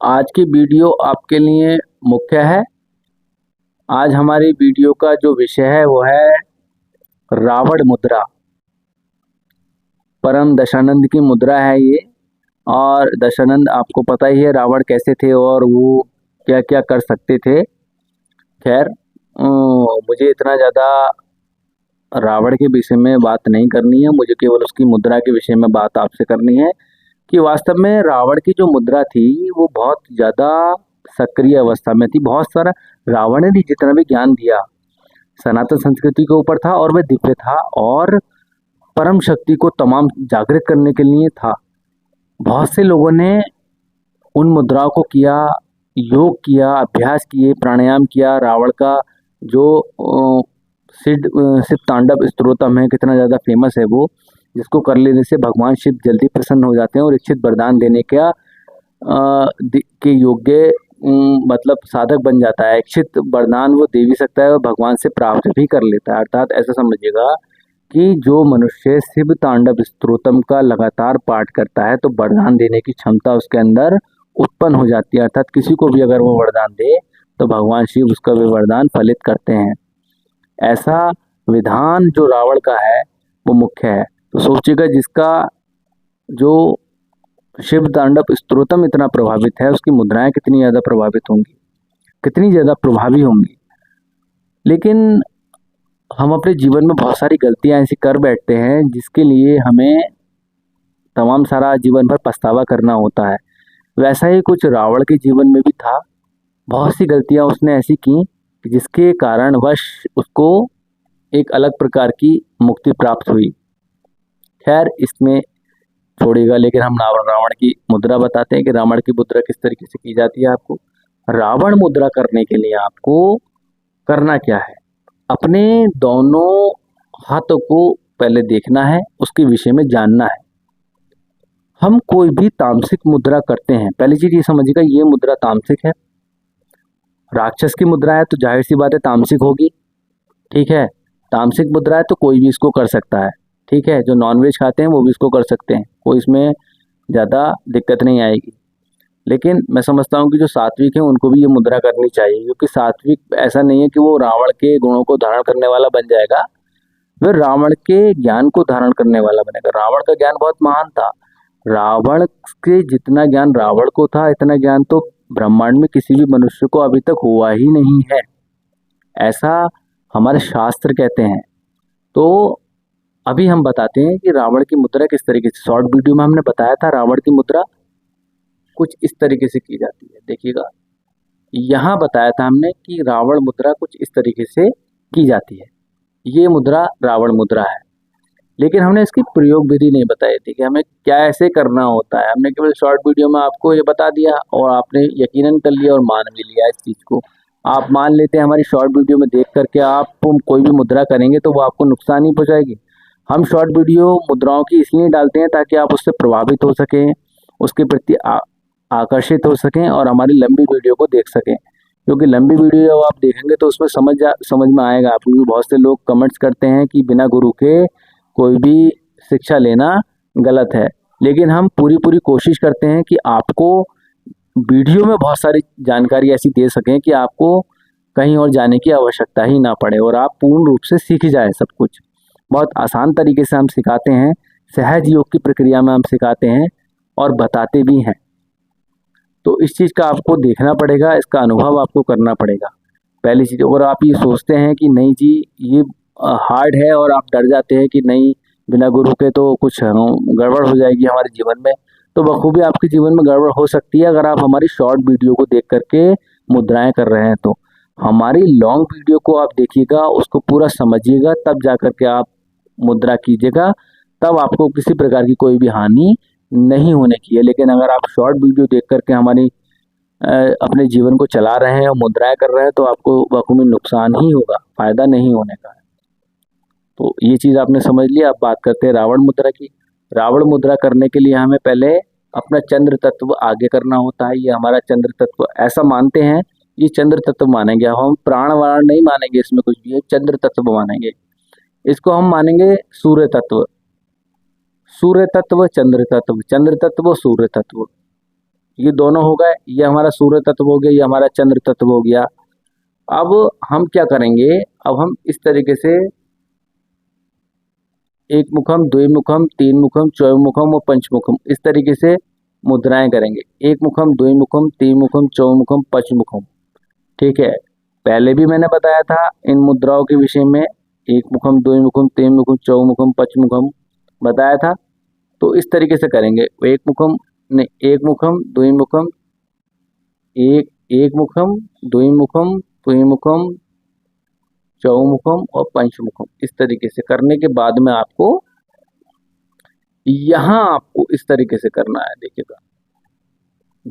आज की वीडियो आपके लिए मुख्य है। आज हमारी वीडियो का जो विषय है वो है रावण मुद्रा। परम दशानंद की मुद्रा है ये। और दशानंद आपको पता ही है रावण कैसे थे और वो क्या क्या कर सकते थे। खैर मुझे इतना ज़्यादा रावण के विषय में बात नहीं करनी है, मुझे केवल उसकी मुद्रा के विषय में बात आपसे करनी है कि वास्तव में रावण की जो मुद्रा थी वो बहुत ज़्यादा सक्रिय अवस्था में थी। बहुत सारा रावण ने जितना भी ज्ञान दिया सनातन संस्कृति के ऊपर था और वह दिव्य था और परम शक्ति को तमाम जागृत करने के लिए था। बहुत से लोगों ने उन मुद्राओं को किया, योग किया, अभ्यास किए, प्राणायाम किया। रावण का जो शिव तांडव स्तोत्रम है, कितना ज़्यादा फेमस है वो, जिसको कर लेने से भगवान शिव जल्दी प्रसन्न हो जाते हैं और इच्छित वरदान देने के योग्य मतलब साधक बन जाता है। इच्छित वरदान वो दे भी सकता है और भगवान से प्राप्त भी कर लेता है। अर्थात ऐसा समझिएगा कि जो मनुष्य शिव तांडव स्तोत्रम का लगातार पाठ करता है तो वरदान देने की क्षमता उसके अंदर उत्पन्न हो जाती है। अर्थात किसी को भी अगर वो वरदान दे तो भगवान शिव उसका भी वरदान फलित करते हैं। ऐसा विधान जो रावण का है वो मुख्य है। तो सोचिएगा जिसका जो शिव तांडव स्तोत्रम इतना प्रभावित है उसकी मुद्राएं कितनी ज़्यादा प्रभावित होंगी, कितनी ज़्यादा प्रभावी होंगी। लेकिन हम अपने जीवन में बहुत सारी गलतियां ऐसी कर बैठते हैं जिसके लिए हमें तमाम सारा जीवन भर पछतावा करना होता है। वैसा ही कुछ रावण के जीवन में भी था। बहुत सी गलतियां उसने ऐसी की जिसके कारण वश उसको एक अलग प्रकार की मुक्ति प्राप्त हुई। खैर इसमें छोड़ेगा, लेकिन हम रावण की मुद्रा बताते हैं कि रावण की मुद्रा किस तरीके से की जाती है। आपको रावण मुद्रा करने के लिए आपको करना क्या है, अपने दोनों हाथों को पहले देखना है, उसके विषय में जानना है। हम कोई भी तामसिक मुद्रा करते हैं, पहली चीज ये समझिएगा ये मुद्रा तामसिक है। राक्षस की मुद्रा है तो जाहिर सी बात है तामसिक होगी, ठीक है। तामसिक मुद्रा है तो कोई भी इसको कर सकता है, ठीक है। जो नॉनवेज खाते हैं वो भी इसको कर सकते हैं, कोई इसमें ज़्यादा दिक्कत नहीं आएगी। लेकिन मैं समझता हूँ कि जो सात्विक हैं उनको भी ये मुद्रा करनी चाहिए, क्योंकि सात्विक ऐसा नहीं है कि वो रावण के गुणों को धारण करने वाला बन जाएगा, वह रावण के ज्ञान को धारण करने वाला बनेगा। रावण का ज्ञान बहुत महान था। रावण के जितना ज्ञान रावण को था इतना ज्ञान तो ब्रह्मांड में किसी भी मनुष्य को अभी तक हुआ ही नहीं है, ऐसा हमारे शास्त्र कहते हैं। तो अभी हम बताते हैं कि रावण की मुद्रा किस तरीके से, शॉर्ट वीडियो में हमने बताया था रावण की मुद्रा कुछ इस तरीके से की जाती है। देखिएगा यहाँ बताया था हमने कि रावण मुद्रा कुछ इस तरीके से की जाती है। ये मुद्रा रावण मुद्रा है, लेकिन हमने इसकी प्रयोग विधि नहीं बताई थी कि हमें क्या ऐसे करना होता है। हमने केवल शॉर्ट वीडियो में आपको ये बता दिया और आपने यकीनन कर लिया और मान भी लिया इस चीज़ को। आप मान लेते हैं हमारी शॉर्ट वीडियो में देख करके आप कोई भी मुद्रा करेंगे तो वो आपको नुकसान ही पहुँचाएगी। हम शॉर्ट वीडियो मुद्राओं की इसलिए डालते हैं ताकि आप उससे प्रभावित हो सकें, उसके प्रति आकर्षित हो सकें और हमारी लंबी वीडियो को देख सकें। क्योंकि लंबी वीडियो जब आप देखेंगे तो उसमें समझ में आएगा आपको। क्योंकि बहुत से लोग कमेंट्स करते हैं कि बिना गुरु के कोई भी शिक्षा लेना गलत है, लेकिन हम पूरी कोशिश करते हैं कि आपको वीडियो में बहुत सारी जानकारी ऐसी दे सकें कि आपको कहीं और जाने की आवश्यकता ही ना पड़े और आप पूर्ण रूप से सीख जाए सब कुछ। बहुत आसान तरीके से हम सिखाते हैं, सहज योग की प्रक्रिया में हम सिखाते हैं और बताते भी हैं। तो इस चीज़ का आपको देखना पड़ेगा, इसका अनुभव आपको करना पड़ेगा। पहली चीज़, अगर आप ये सोचते हैं कि नहीं जी ये हार्ड है और आप डर जाते हैं कि नहीं बिना गुरु के तो कुछ गड़बड़ हो जाएगी हमारे जीवन में, तो बखूबी आपके जीवन में गड़बड़ हो सकती है अगर आप हमारी शॉर्ट वीडियो को देख करके मुद्राएं कर रहे हैं। तो हमारी लॉन्ग वीडियो को आप देखिएगा, उसको पूरा समझिएगा, तब जा करके आप मुद्रा कीजिएगा, तब आपको किसी प्रकार की कोई भी हानि नहीं होने की है। लेकिन अगर आप शॉर्ट वीडियो देख करके हमारी अपने जीवन को चला रहे हैं और मुद्राएं कर रहे हैं तो आपको बखूबी नुकसान ही होगा, फायदा नहीं होने का है। तो ये चीज़ आपने समझ लिया। अब बात करते हैं रावण मुद्रा की। रावण मुद्रा करने के लिए हमें पहले अपना चंद्र तत्व आगे करना होता है। ये हमारा चंद्र तत्व ऐसा मानते हैं, ये चंद्र तत्व मानेंगे। हम प्राण वाण नहीं मानेंगे, इसमें कुछ भी है, चंद्र तत्व मानेंगे। इसको हम मानेंगे सूर्य तत्व, सूर्य तत्व, चंद्र तत्व, चंद्र तत्व, सूर्य तत्व। ये दोनों हो गए, ये हमारा सूर्य तत्व हो गया, ये हमारा चंद्र तत्व हो गया। अब हम क्या करेंगे, अब हम इस तरीके से एक मुखम, द्विमुखम, तीन मुखम, चौमुखम और पंचमुखम इस तरीके से मुद्राएं करेंगे। एक मुखम, द्विमुखम, तीन मुखम, चौमुखम, पंचमुखम। ठीक है, पहले भी मैंने बताया था इन मुद्राओं के विषय में, एक मुखम, द्विमुखम, तीन मुखम, चौमुखम, पंचमुखम बताया था। तो इस तरीके से करेंगे, एक मुखम नहीं, एक मुखम, द्विमुखम, एक मुखम, द्विमुखम, त्रिमुखम, चौमुखम और पंचमुखम। इस तरीके से करने के बाद में आपको यहाँ आपको इस तरीके से करना है। देखिएगा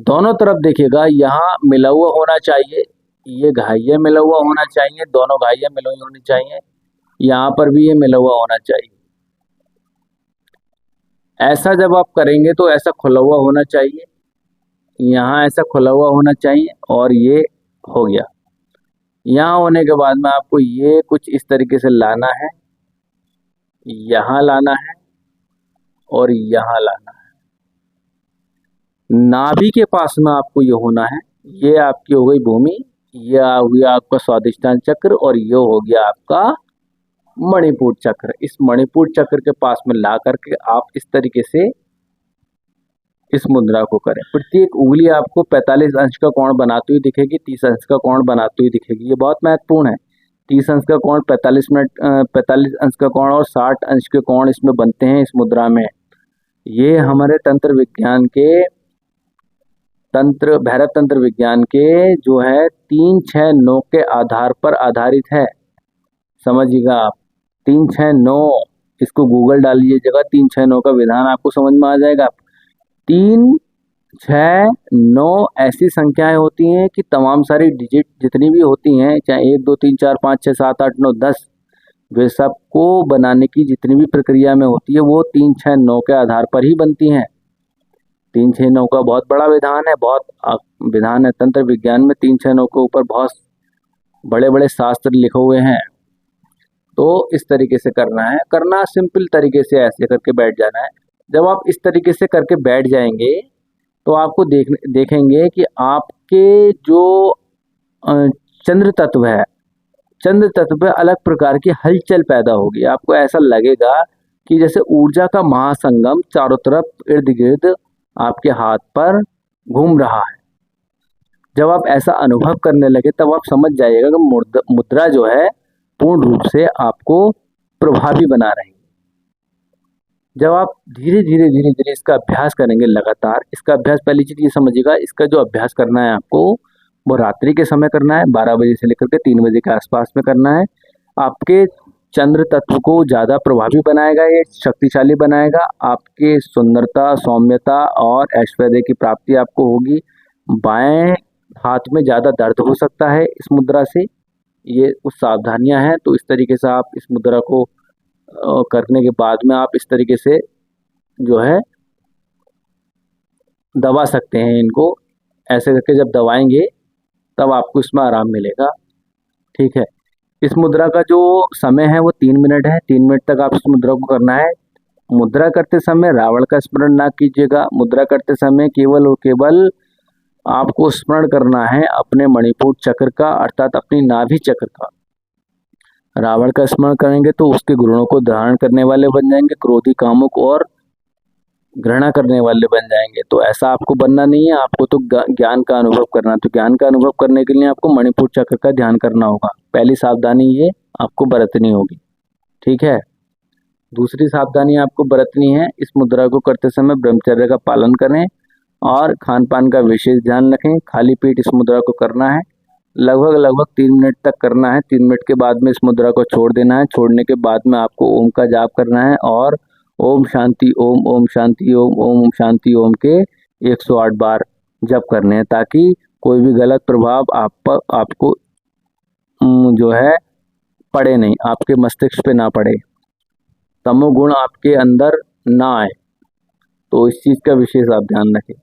दोनों तरफ, देखिएगा यहाँ मिला हुआ होना चाहिए, ये घाइयाँ मिला हुआ होना चाहिए, दोनों घाइयाँ मिली हुई होनी चाहिए, यहाँ पर भी ये मिला हुआ होना चाहिए। ऐसा जब आप करेंगे तो ऐसा खुला हुआ होना चाहिए, यहाँ ऐसा खुला हुआ होना चाहिए, और ये हो गया। यहाँ होने के बाद में आपको ये कुछ इस तरीके से लाना है, यहाँ लाना है और यहाँ लाना है। नाभि के पास में आपको ये होना है। ये आपकी हो गई भूमि, ये हो गया आपका स्वादिष्टान चक्र, और ये हो गया आपका मणिपुर चक्र। इस मणिपुर चक्र के पास में ला करके आप इस तरीके से इस मुद्रा को करें। प्रत्येक उंगली आपको 45 अंश का कोण बनाती हुई दिखेगी, 30 अंश का कोण बनाती हुई दिखेगी। ये बहुत महत्वपूर्ण है। 30 अंश का कोण, 45 अंश का कोण और 60 अंश के कोण इसमें बनते हैं इस मुद्रा में। ये हमारे तंत्र विज्ञान के भैरव तंत्र विज्ञान के जो है 3, 6, 9 के आधार पर आधारित है। समझिएगा आप, 3, 6, 9, इसको गूगल डालिएगा, 3, 6, 9 का विधान आपको समझ में आ जाएगा। 3, 6, 9 ऐसी संख्याएं होती हैं कि तमाम सारी डिजिट जितनी भी होती हैं, चाहे 1, 2, 3, 4, 5, 6, 7, 8, 9, 10, वे सबको बनाने की जितनी भी प्रक्रिया में होती है वो 3, 6, 9 के आधार पर ही बनती हैं। 3, 6, 9 का बहुत बड़ा विधान है, बहुत विधान है तंत्र विज्ञान में। 3, 6, 9 के ऊपर बहुत बड़े बड़े शास्त्र लिखे हुए हैं। तो इस तरीके से करना है, करना सिंपल तरीके से ऐसे करके बैठ जाना है। जब आप इस तरीके से करके बैठ जाएंगे तो आपको देखेंगे कि आपके जो चंद्र तत्व है, चंद्र तत्व पे अलग प्रकार की हलचल पैदा होगी। आपको ऐसा लगेगा कि जैसे ऊर्जा का महासंगम चारों तरफ इर्द गिर्द आपके हाथ पर घूम रहा है। जब आप ऐसा अनुभव करने लगे तब आप समझ जाइएगा कि मुद्रा जो है पूर्ण रूप से आपको प्रभावी बना रही है। जब आप धीरे धीरे धीरे धीरे इसका अभ्यास करेंगे लगातार, इसका अभ्यास, पहली चीज ये समझिएगा, इसका जो अभ्यास करना है आपको वो रात्रि के समय करना है, 12 बजे से लेकर के 3 बजे के आसपास में करना है। आपके चंद्र तत्व को ज़्यादा प्रभावी बनाएगा, ये शक्तिशाली बनाएगा। आपके सुंदरता, सौम्यता और ऐश्वर्य की प्राप्ति आपको होगी। बाएं हाथ में ज़्यादा दर्द हो सकता है इस मुद्रा से, ये कुछ सावधानियां हैं। तो इस तरीके से आप इस मुद्रा को करने के बाद में आप इस तरीके से जो है दबा सकते हैं इनको। ऐसे करके जब दबाएंगे तब आपको इसमें आराम मिलेगा। ठीक है, इस मुद्रा का जो समय है वो 3 मिनट है। 3 मिनट तक आप इस मुद्रा को करना है। मुद्रा करते समय रावण का स्मरण ना कीजिएगा। मुद्रा करते समय केवल और केवल आपको स्मरण करना है अपने मणिपुर चक्र का, अर्थात अपनी नाभि चक्र का। रावण का स्मरण करेंगे तो उसके गुणों को धारण करने वाले बन जाएंगे, क्रोधी, कामुक और घृणा करने वाले बन जाएंगे। तो ऐसा आपको बनना नहीं है, आपको तो ज्ञान का अनुभव करना है। तो ज्ञान का अनुभव करने के लिए आपको मणिपुर चक्र का ध्यान करना होगा। पहली सावधानी ये आपको बरतनी होगी। ठीक है, दूसरी सावधानी आपको बरतनी है, इस मुद्रा को करते समय ब्रह्मचर्य का पालन करें और खान पान का विशेष ध्यान रखें। खाली पेट इस मुद्रा को करना है, लगभग 3 मिनट तक करना है। 3 मिनट के बाद में इस मुद्रा को छोड़ देना है। छोड़ने के बाद में आपको ओम का जाप करना है और ओम शांति ओम, ओम शांति ओम, ओम शांति ओम के 108 बार जप करने हैं, ताकि कोई भी गलत प्रभाव आपको जो है पड़े नहीं, आपके मस्तिष्क पे ना पड़े, तमोगुण आपके अंदर ना आए। तो इस चीज़ का विशेष आप ध्यान रखें।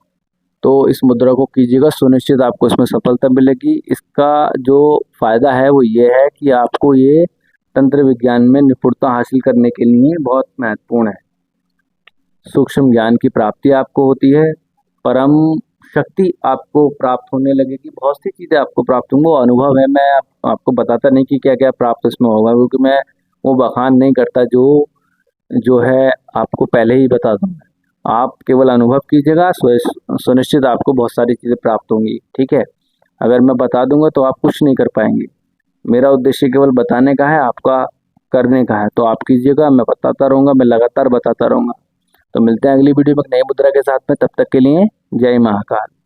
तो इस मुद्रा को कीजिएगा, सुनिश्चित आपको इसमें सफलता मिलेगी। इसका जो फायदा है वो ये है कि आपको ये तंत्र विज्ञान में निपुणता हासिल करने के लिए बहुत महत्वपूर्ण है। सूक्ष्म ज्ञान की प्राप्ति आपको होती है, परम शक्ति आपको प्राप्त होने लगेगी, बहुत सी चीज़ें आपको प्राप्त होंगी। वो अनुभव है, मैं आपको बताता नहीं कि क्या-क्या प्राप्त उसमें होगा, क्योंकि मैं वो बखान नहीं करता जो जो है आपको पहले ही बता दूँ। आप केवल अनुभव कीजिएगा, सुनिश्चित आपको बहुत सारी चीज़ें प्राप्त होंगी, ठीक है? अगर मैं बता दूँगा तो आप कुछ नहीं कर पाएँगे। मेरा उद्देश्य केवल बताने का है, आपका करने का है। तो आप कीजिएगा, मैं बताता रहूँगा, मैं लगातार बताता रहूँगा। तो मिलते हैं अगली वीडियो में एक नई मुद्रा के साथ में, तब तक के लिए जय महाकाल।